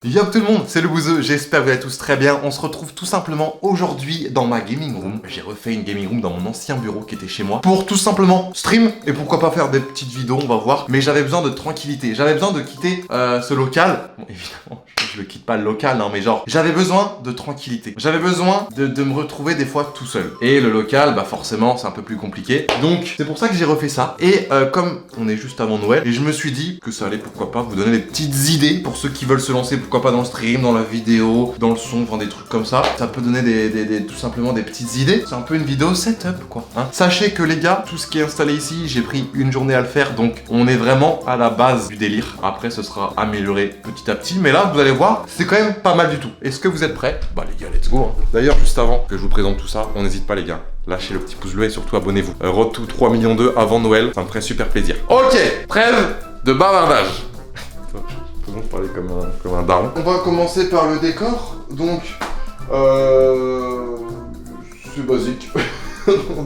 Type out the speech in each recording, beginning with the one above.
Yo tout le monde, c'est le Bouzeux, j'espère que vous allez tous très bien. On se retrouve tout simplement aujourd'hui dans ma gaming room. J'ai refait une gaming room dans mon ancien bureau qui était chez moi pour tout simplement stream et pourquoi pas faire des petites vidéos, on va voir. Mais j'avais besoin de tranquillité, j'avais besoin de quitter ce local. Bon, évidemment, je ne quitte pas le local, non mais genre, j'avais besoin de tranquillité. J'avais besoin de me retrouver des fois tout seul. Et le local, bah forcément, c'est un peu plus compliqué. Donc, c'est pour ça que j'ai refait ça. Et comme on est juste avant Noël, et je me suis dit que ça allait, pourquoi pas, vous donner des petites idées pour ceux qui veulent se lancer, pourquoi pas dans le stream, dans la vidéo, dans le son, enfin des trucs comme ça. Ça peut donner tout simplement des petites idées. C'est un peu une vidéo setup, quoi. Hein. Sachez que les gars, tout ce qui est installé ici, j'ai pris une journée à le faire, donc on est vraiment à la base du délire. Après, ce sera amélioré petit à petit, mais là, vous allez voir, c'est quand même pas mal du tout. Est-ce que vous êtes prêts? Bah les gars, let's go. Hein. D'ailleurs, juste avant que je vous présente tout ça, on n'hésite pas les gars. Lâchez le petit pouce bleu et surtout abonnez-vous. Road to 3 millions avant Noël, ça me ferait super plaisir. Ok, trêve de bavardage. Faisons parler comme un daron. On va commencer par le décor. Donc, c'est basique.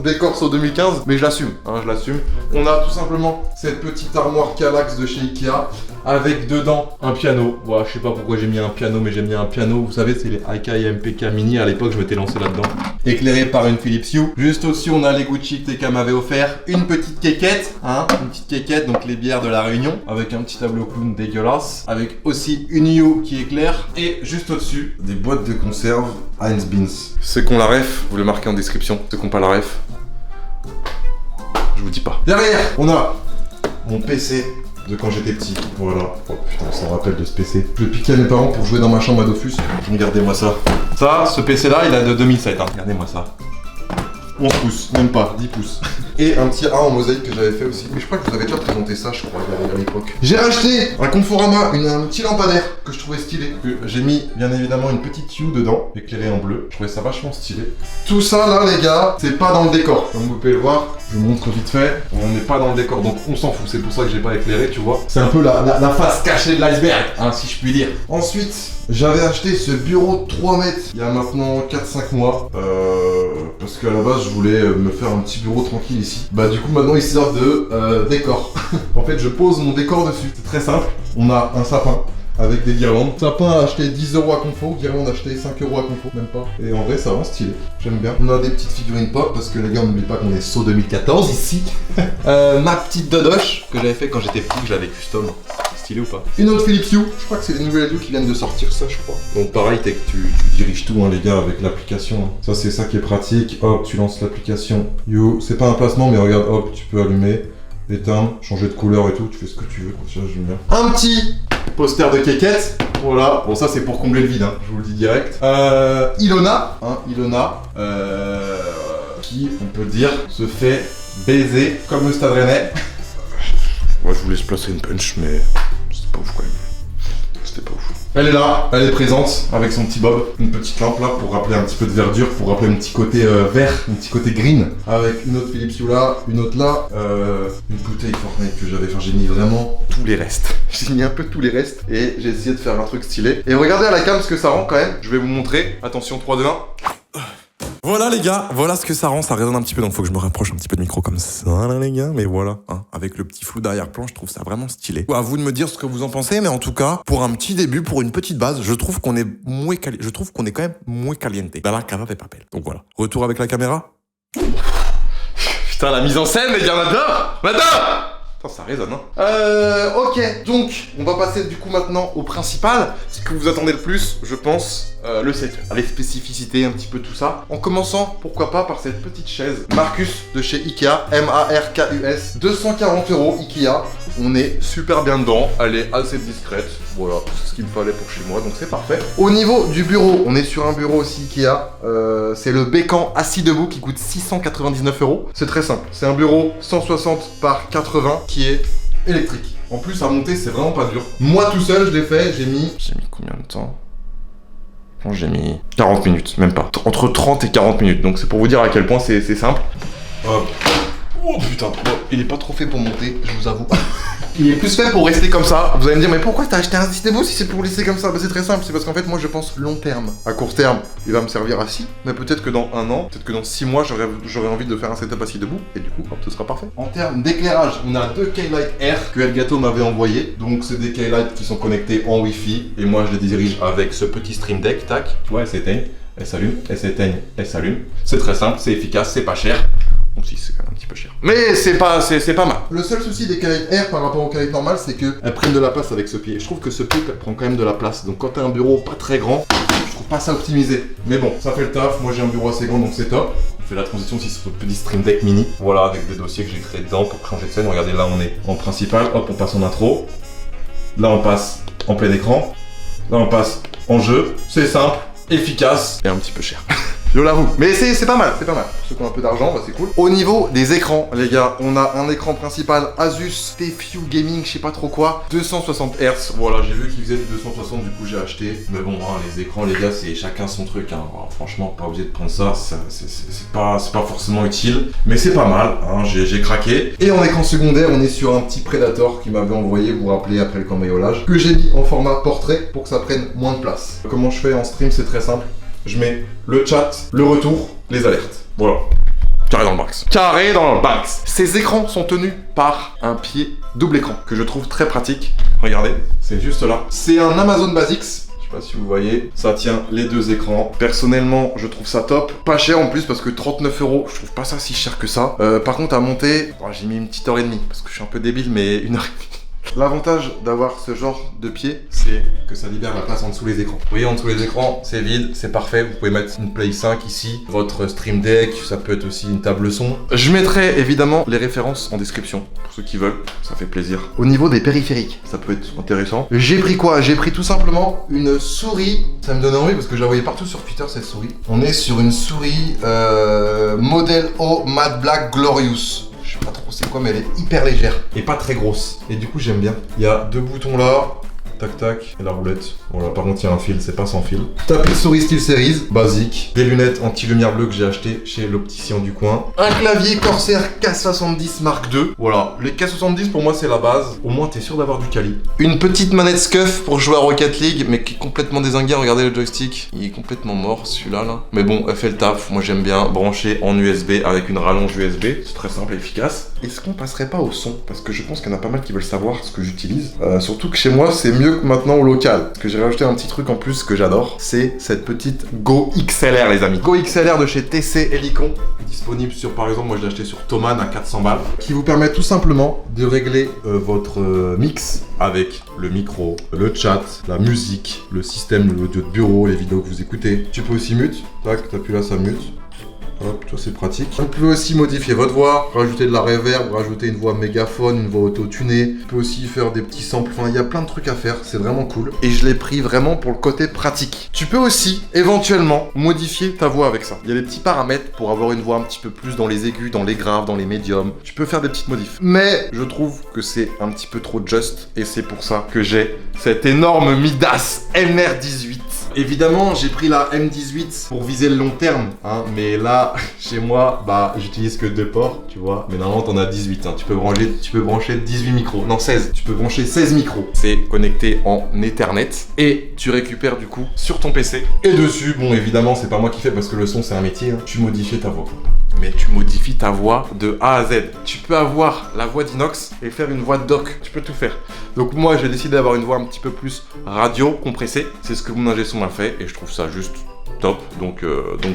Décor sur 2015, mais je l'assume, hein, je l'assume. On a tout simplement cette petite armoire Kallax de chez Ikea avec dedans un piano. Voilà, je sais pas pourquoi j'ai mis un piano, mais j'ai mis un piano. Vous savez, c'est les Akai MPK Mini. À l'époque, je m'étais lancé là-dedans. Éclairé par une Philips Hue. Juste au-dessus, on a les Gucci que TK m'avait offert. Une petite quéquette, hein, une petite quéquette, donc les bières de la Réunion, avec un petit tableau clown dégueulasse, avec aussi une Hue qui éclaire. Et juste au-dessus, des boîtes de conserve Heinz Beans. Ceux qui ont la ref, vous le marquez en description. Ceux qui n'ont pas la ref, je vous dis pas. Derrière, on a mon PC de quand j'étais petit. Voilà. Oh putain, ça me rappelle de ce PC. Je le piquais à mes parents pour jouer dans ma chambre à Dofus. Regardez-moi ça. Ça, ce PC là, il a de 2007. Hein. Regardez-moi ça. 11 pouces, même pas, 10 pouces. Et un petit A en mosaïque que j'avais fait aussi. Mais je crois que je vous avais déjà présenté ça, je crois, à l'époque. J'ai racheté un Conforama, un petit lampadaire que je trouvais stylé. J'ai mis, bien évidemment, une petite Hue dedans, éclairée en bleu. Je trouvais ça vachement stylé. Tout ça, là, les gars, c'est pas dans le décor. Comme vous pouvez le voir, je vous montre vite fait. On n'est pas dans le décor, donc on s'en fout. C'est pour ça que j'ai pas éclairé, tu vois. C'est un peu la face cachée de l'iceberg, hein, si je puis dire. Ensuite, j'avais acheté ce bureau de 3 mètres il y a maintenant 4-5 mois. Parce qu'à la base, je voulais me faire un petit bureau tranquille ici. Bah du coup, maintenant, il sert de décor. En fait, je pose mon décor dessus. C'est très simple. On a un sapin avec des guirlandes. Sapin acheté 10 € à Confo, guirlande acheté 5 € à Confo, même pas. Et en vrai, ça rend stylé. J'aime bien. On a des petites figurines pop parce que les gars, n'oubliez pas qu'on est saut 2014 ici. Ma petite dodoche que j'avais fait quand j'étais petit, que j'avais custom. Stylé ou pas? Une autre Philips Hue, je crois que c'est les nouvelles Hue qui viennent de sortir, ça je crois. Donc pareil, tu diriges tout hein, les gars avec l'application. Ça c'est ça qui est pratique, hop tu lances l'application Hue. C'est pas un placement mais regarde, hop tu peux allumer, éteindre, changer de couleur et tout, tu fais ce que tu veux, comme ça j'aime bien. Un petit poster de quéquette, voilà, bon ça c'est pour combler le vide, hein, je vous le dis direct. Ilona, hein, Ilona, qui on peut dire se fait baiser comme le Stade Rennais. Moi je voulais se placer une punch mais c'était pas ouf quand même. C'était pas ouf. Elle est là, elle est présente avec son petit bob, une petite lampe là pour rappeler un petit peu de verdure, pour rappeler un petit côté vert, un petit côté green. Avec une autre Philips Hue là, une autre là, une bouteille Fortnite que j'avais, enfin j'ai mis vraiment tous les restes. J'ai mis un peu tous les restes et j'ai essayé de faire un truc stylé. Et regardez à la cam ce que ça rend quand même, je vais vous montrer. Attention 3, 2, 1. Voilà les gars, voilà ce que ça rend, ça résonne un petit peu, donc faut que je me rapproche un petit peu de micro comme ça là les gars, mais voilà, hein, avec le petit flou d'arrière-plan, je trouve ça vraiment stylé. À vous de me dire ce que vous en pensez, mais en tout cas, pour un petit début, pour une petite base, je trouve qu'on est quand même muy caliente. Dans la cava de papel. Donc voilà, retour avec la caméra. Putain, la mise en scène les gars, madame. Ça résonne, hein. Ok, donc, on va passer du coup maintenant au principal. Ce que vous attendez le plus, je pense, le setup. Les spécificités, un petit peu tout ça. En commençant, pourquoi pas, par cette petite chaise Marcus de chez Ikea, M-A-R-K-U-S. 240 € Ikea. On est super bien dedans, elle est assez discrète. Voilà, c'est ce qu'il me fallait pour chez moi, donc c'est parfait. Au niveau du bureau, on est sur un bureau aussi Ikea. C'est le Bécan assis debout qui coûte 699 €. C'est très simple, c'est un bureau 160 par 80 qui est électrique. En plus, à monter, c'est vraiment pas dur. Moi tout seul, je l'ai fait, j'ai mis combien de temps? J'ai mis 40 minutes, même pas. Entre 30 et 40 minutes, donc c'est pour vous dire à quel point c'est simple. Oh putain, il est pas trop fait pour monter, je vous avoue. Il est plus fait pour rester comme ça. Vous allez me dire, mais pourquoi t'as acheté un Debo si c'est pour laisser comme ça? Bah c'est très simple, c'est parce qu'en fait moi je pense long terme. À court terme, il va me servir assis, mais peut-être que dans un an, peut-être que dans 6 mois, j'aurais envie de faire un setup assis debout, et du coup, hop, ce sera parfait. En termes d'éclairage, on a deux K-Light Air que Elgato m'avait envoyé. Donc c'est des K-Light qui sont connectés en Wi-Fi, et moi je les dirige avec ce petit Stream Deck, tac, tu vois, elles s'éteignent, elles s'allument, elles s'éteignent, elles s'allument. C'est très simple, c'est efficace, c'est pas cher. Bon si, c'est quand même un petit peu cher. Mais c'est pas mal. Le seul souci des K-Light Air par rapport aux K-Light normales, c'est qu'elles prennent de la place avec ce pied. Je trouve que ce pied prend quand même de la place. Donc quand t'as un bureau pas très grand, je trouve pas ça optimisé. Mais bon, ça fait le taf. Moi j'ai un bureau assez grand, donc c'est top. On fait la transition aussi sur le petit Stream Deck mini. Voilà, avec des dossiers que j'ai créés dedans pour changer de scène. Regardez, là on est en principal. Hop, on passe en intro. Là on passe en plein écran. Là on passe en jeu. C'est simple, efficace et un petit peu cher. Je l'avoue. Mais c'est pas mal, c'est pas mal. Pour ceux qui ont un peu d'argent, bah c'est cool. Au niveau des écrans, les gars, on a un écran principal Asus TFU Gaming, je sais pas trop quoi, 260 Hz. Voilà, j'ai vu qu'il faisait du 260, du coup j'ai acheté. Mais bon, hein, les écrans, les gars, c'est chacun son truc. Hein. Alors, franchement, pas obligé de prendre ça, c'est pas forcément utile. Mais c'est pas mal, hein, j'ai craqué. Et en écran secondaire, on est sur un petit Predator qui m'avait envoyé, vous vous rappelez, après le cambriolage, que j'ai mis en format portrait pour que ça prenne moins de place. Comment je fais en stream, c'est très simple. Je mets le chat, le retour, les alertes. Voilà. Carré dans le max. Carré dans le max. Ces écrans sont tenus par un pied double écran que je trouve très pratique. Regardez, c'est juste là. C'est un Amazon Basics. Je sais pas si vous voyez, ça tient les deux écrans. Personnellement, je trouve ça top. Pas cher en plus parce que 39 €, je trouve pas ça si cher que ça. Par contre, à monter, j'ai mis une petite heure et demie parce que je suis un peu débile, mais 1 heure et demie. L'avantage d'avoir ce genre de pied, c'est que ça libère la place en dessous des écrans. Vous voyez, en dessous des écrans, c'est vide, c'est parfait. Vous pouvez mettre une Play 5 ici, votre Stream Deck, ça peut être aussi une table son. Je mettrai évidemment les références en description, pour ceux qui veulent, ça fait plaisir. Au niveau des périphériques, ça peut être intéressant. J'ai pris quoi? J'ai pris tout simplement une souris. Ça me donne envie parce que je la voyais partout sur Twitter, cette souris. On est sur une souris Model O Matte Black Glorious. Je sais pas trop c'est quoi, mais elle est hyper légère et pas très grosse. Et du coup, j'aime bien. Il y a deux boutons là. Tac tac, et la roulette. Voilà, par contre il y a un fil, c'est pas sans fil. Tapis souris SteelSeries, basique. Des lunettes anti-lumière bleue que j'ai acheté chez l'opticien du coin. Un clavier Corsair K70 Mark II. Voilà, les K70 pour moi c'est la base. Au moins t'es sûr d'avoir du quali. Une petite manette SCUF pour jouer à Rocket League, mais qui est complètement dézinguée. Regardez le joystick, il est complètement mort celui-là là. Mais bon, elle fait le taf, moi j'aime bien. Branché en USB avec une rallonge USB, c'est très simple et efficace. Est-ce qu'on passerait pas au son? Parce que je pense qu'il y en a pas mal qui veulent savoir ce que j'utilise. Surtout que chez moi c'est mieux que maintenant au local. Parce que j'ai rajouté un petit truc en plus que j'adore, c'est cette petite Go XLR les amis. Go XLR de chez TC Helicon, disponible sur, par exemple, moi je l'ai acheté sur Thomann à 400 balles, qui vous permet tout simplement de régler votre mix avec le micro, le chat, la musique, le système, l'audio de bureau, les vidéos que vous écoutez. Tu peux aussi mute, tac, t'appuies là, ça mute. Hop, ça c'est pratique. Vous pouvez aussi modifier votre voix, rajouter de la reverb, rajouter une voix mégaphone, une voix auto-tunée. Vous pouvez aussi faire des petits samples, enfin il y a plein de trucs à faire, c'est vraiment cool. Et je l'ai pris vraiment pour le côté pratique. Tu peux aussi, éventuellement, modifier ta voix avec ça. Il y a des petits paramètres pour avoir une voix un petit peu plus dans les aigus, dans les graves, dans les médiums. Tu peux faire des petites modifs. Mais je trouve que c'est un petit peu trop just, et c'est pour ça que j'ai cette énorme Midas MR18. Évidemment, j'ai pris la M18 pour viser le long terme, hein, mais là, chez moi, bah, j'utilise que 2 ports, tu vois, mais normalement, t'en as 18, hein. Tu peux brancher 18 micros, non 16, tu peux brancher 16 micros. C'est connecté en Ethernet, et tu récupères du coup sur ton PC. Et dessus, bon, évidemment, c'est pas moi qui fais, parce que le son, c'est un métier, hein. Tu modifies ta voix. Mais tu modifies ta voix de A à Z. Tu peux avoir la voix d'Inox et faire une voix de doc. Tu peux tout faire. Donc moi, j'ai décidé d'avoir une voix un petit peu plus radio, compressée. C'est ce que mon ingé son m'a fait et je trouve ça juste top. Donc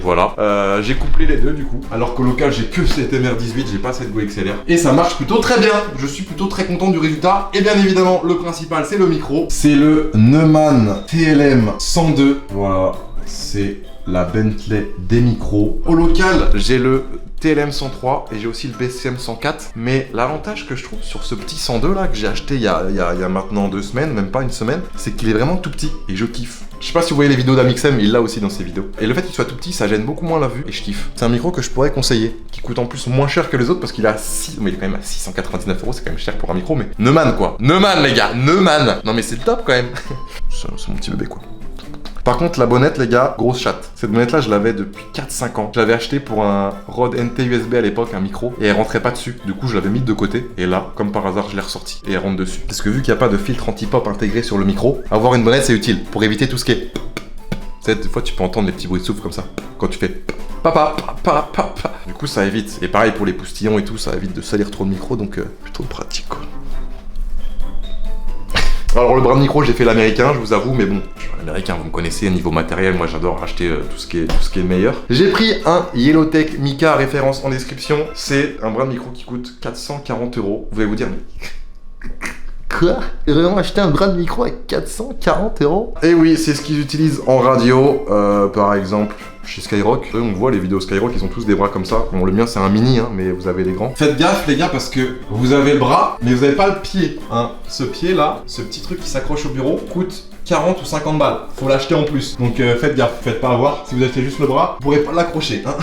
voilà. J'ai couplé les deux du coup. Alors qu'au local, j'ai que cette MR18, j'ai pas cette Go XLR. Et ça marche plutôt très bien. Je suis plutôt très content du résultat. Et bien évidemment, le principal, c'est le micro. C'est le Neumann TLM 102. Voilà. C'est la Bentley des micros. Au local, j'ai le TLM 103 et j'ai aussi le BCM 104. Mais l'avantage que je trouve sur ce petit 102 là que j'ai acheté il y a maintenant 2 semaines, même pas une semaine, c'est qu'il est vraiment tout petit et je kiffe. Je sais pas si vous voyez les vidéos d'Amixem, il l'a aussi dans ses vidéos. Et le fait qu'il soit tout petit, ça gêne beaucoup moins la vue et je kiffe. C'est un micro que je pourrais conseiller, qui coûte en plus moins cher que les autres parce qu'il a mais il est quand même à 699 €, c'est quand même cher pour un micro, mais Neumann quoi. Neumann les gars, Neumann. Non mais c'est top quand même. C'est mon petit bébé quoi. Par contre, la bonnette, les gars, grosse chatte. Cette bonnette-là, je l'avais depuis 4-5 ans. Je l'avais acheté pour un Rode NT USB à l'époque, un micro, et elle rentrait pas dessus. Du coup, je l'avais mis de côté, et là, comme par hasard, je l'ai ressorti, et elle rentre dessus. Parce que vu qu'il n'y a pas de filtre anti-pop intégré sur le micro, avoir une bonnette, c'est utile pour éviter tout ce qui est... Tu sais, des fois, tu peux entendre les petits bruits de souffle comme ça, quand tu fais... Papa. Du coup, ça évite. Et pareil pour les poustillons et tout, ça évite de salir trop le micro, donc plutôt pratique, quoi. Alors le bras de micro, j'ai fait l'américain, je vous avoue, mais bon, je suis américain, vous me connaissez, niveau matériel, moi j'adore acheter tout ce qui est meilleur. J'ai pris un Yellowtech Mica, référence en description. C'est un bras de micro qui coûte 440 €. Vous allez vous dire, mais... Quoi? Vraiment acheter un bras de micro à 440 €? Et oui, c'est ce qu'ils utilisent en radio, par exemple chez Skyrock. Eux, on voit les vidéos Skyrock, ils ont tous des bras comme ça. Bon, le mien c'est un mini, hein, mais vous avez les grands. Faites gaffe les gars, parce que vous avez le bras, mais vous n'avez pas le pied. Hein. Ce pied là, ce petit truc qui s'accroche au bureau, coûte 40 ou 50 balles. Faut l'acheter en plus. Donc faites gaffe, faites pas avoir. Si vous achetez juste le bras, vous pourrez pas l'accrocher. Hein.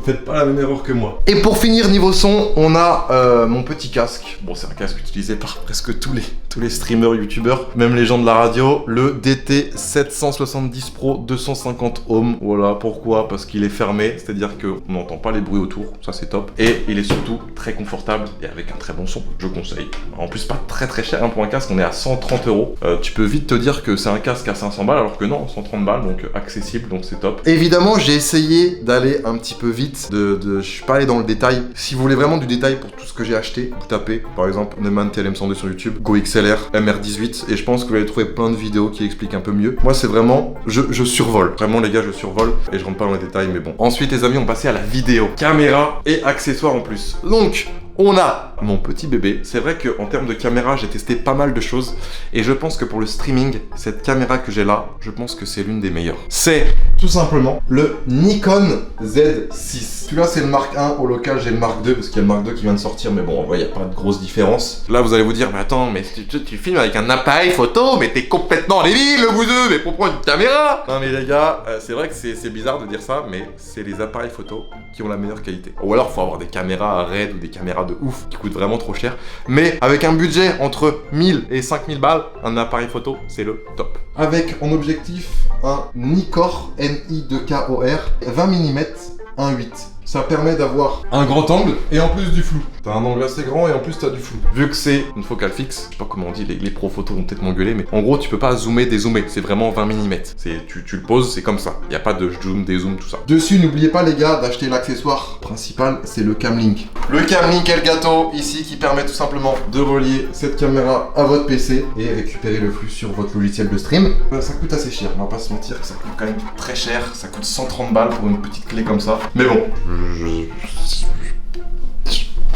Faites pas la même erreur que moi. Et pour finir, niveau son, on a mon petit casque. Bon, c'est un casque utilisé par presque tous les streamers, youtubeurs, même les gens de la radio. Le DT770 Pro 250 ohms. Voilà, pourquoi? Parce qu'il est fermé, c'est-à-dire qu'on n'entend pas les bruits autour. Ça, c'est top. Et il est surtout très confortable et avec un très bon son. Je conseille. En plus, pas très cher hein, pour un casque. On est à 130 €. Tu peux vite te dire que c'est un casque à 500 balles, alors que non, 130 balles, donc accessible, donc c'est top. Évidemment, j'ai essayé d'aller un petit peu vite, je suis pas allé dans le détail. Si vous voulez vraiment du détail pour tout ce que j'ai acheté, vous tapez, par exemple, Neumann TLM102 sur YouTube, Go XLR, MR18, et je pense que vous allez trouver plein de vidéos qui expliquent un peu mieux. Moi, c'est vraiment, je survole. Vraiment, les gars, je survole, et je rentre pas dans les détails, mais bon. Ensuite, les amis, on passait à la vidéo. Caméra et accessoires en plus. Donc, on a mon petit bébé. C'est vrai qu'en termes de caméra, j'ai testé pas mal de choses. Et je pense que pour le streaming, cette caméra que j'ai là, je pense que c'est l'une des meilleures. C'est tout simplement le Nikon Z6. Celui-là, c'est le Mark 1. Au local, j'ai le Mark 2 parce qu'il y a le Mark 2 qui vient de sortir. Mais bon, en vrai, il n'y a pas de grosse différence. Là, vous allez vous dire, mais attends, mais tu filmes avec un appareil photo, mais t'es complètement débile, le bouseux, mais pour prendre une caméra. Non, mais les gars, c'est vrai que c'est bizarre de dire ça, mais c'est les appareils photo qui ont la meilleure qualité. Ou alors, faut avoir des caméras à RED ou des caméras de ouf qui coûtent vraiment trop cher. Mais avec un budget entre 1000 et 5000 balles, un appareil photo, c'est le top. Avec en objectif un Nikkor NI2KOR 20 mm 1.8. Ça permet d'avoir un grand angle et en plus du flou. T'as un angle assez grand et en plus t'as du flou. Vu que c'est une focale fixe, je sais pas comment on dit, les pros photos vont peut-être m'engueuler, mais en gros tu peux pas zoomer, dézoomer, c'est vraiment 20 mm. Tu le poses, c'est comme ça. Y a pas de zoom, dézoom, tout ça. Dessus, n'oubliez pas les gars d'acheter l'accessoire principal, c'est le Camlink. Le Camlink est le gâteau ici qui permet tout simplement de relier cette caméra à votre PC et récupérer le flux sur votre logiciel de stream. Ça coûte assez cher, on va pas se mentir, ça coûte quand même très cher. Ça coûte 130 balles pour une petite clé comme ça. Mais bon,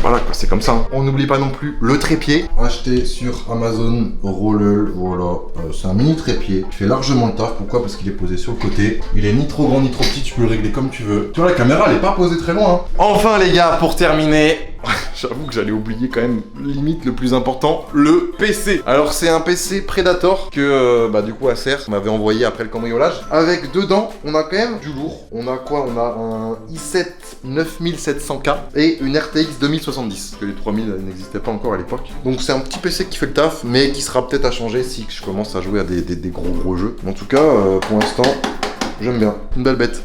voilà quoi, c'est comme ça. On n'oublie pas non plus le trépied. Acheté sur Amazon Rollel, voilà. C'est un mini trépied. Il fait largement le taf. Pourquoi? Parce qu'il est posé sur le côté. Il est ni trop grand ni trop petit, tu peux le régler comme tu veux. Tu vois, la caméra elle est pas posée très loin. Hein. Enfin les gars, pour terminer, j'avoue que j'allais oublier quand même limite le plus important, le PC. Alors c'est un PC Predator que du coup Acer m'avait envoyé après le cambriolage. Avec dedans, on a quand même du lourd. On a quoi? On a un i7 9700K et une RTX 2070. Parce que les 3000 n'existaient pas encore à l'époque. Donc c'est un petit PC qui fait le taf, mais qui sera peut-être à changer si je commence à jouer à des gros jeux. En tout cas, pour l'instant, j'aime bien. Une belle bête.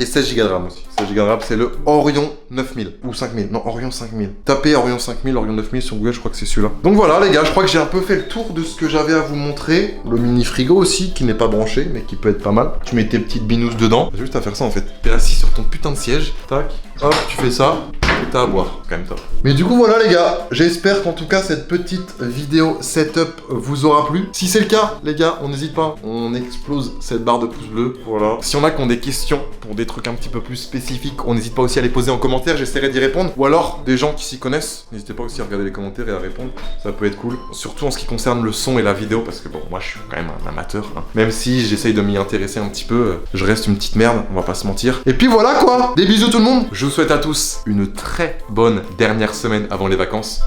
Et 16 Go de RAM aussi. 16 Go de RAM, c'est le Orion 9000 ou 5000. Non, Orion 5000. Tapez Orion 5000, Orion 9000 sur Google, je crois que c'est celui-là. Donc voilà les gars, je crois que j'ai un peu fait le tour de ce que j'avais à vous montrer. Le mini frigo aussi, qui n'est pas branché, mais qui peut être pas mal. Tu mets tes petites binous dedans. T'as juste à faire ça en fait. T'es assis sur ton putain de siège. Tac. Hop, tu fais ça. Et t'as à boire. C'est quand même top. Mais du coup voilà les gars, j'espère qu'en tout cas cette petite vidéo setup vous aura plu. Si c'est le cas les gars, on n'hésite pas, on explose cette barre de pouces bleus. Voilà. Si on a qui ont des questions pour des trucs un petit peu plus spécifiques, on n'hésite pas aussi à les poser en commentaire, j'essaierai d'y répondre. Ou alors des gens qui s'y connaissent, n'hésitez pas aussi à regarder les commentaires et à répondre, ça peut être cool. Surtout en ce qui concerne le son et la vidéo, parce que bon, moi je suis quand même un amateur. Hein. Même si j'essaye de m'y intéresser un petit peu, je reste une petite merde, on va pas se mentir. Et puis voilà quoi, des bisous tout le monde. Je vous souhaite à tous une très bonne dernière semaine avant les vacances.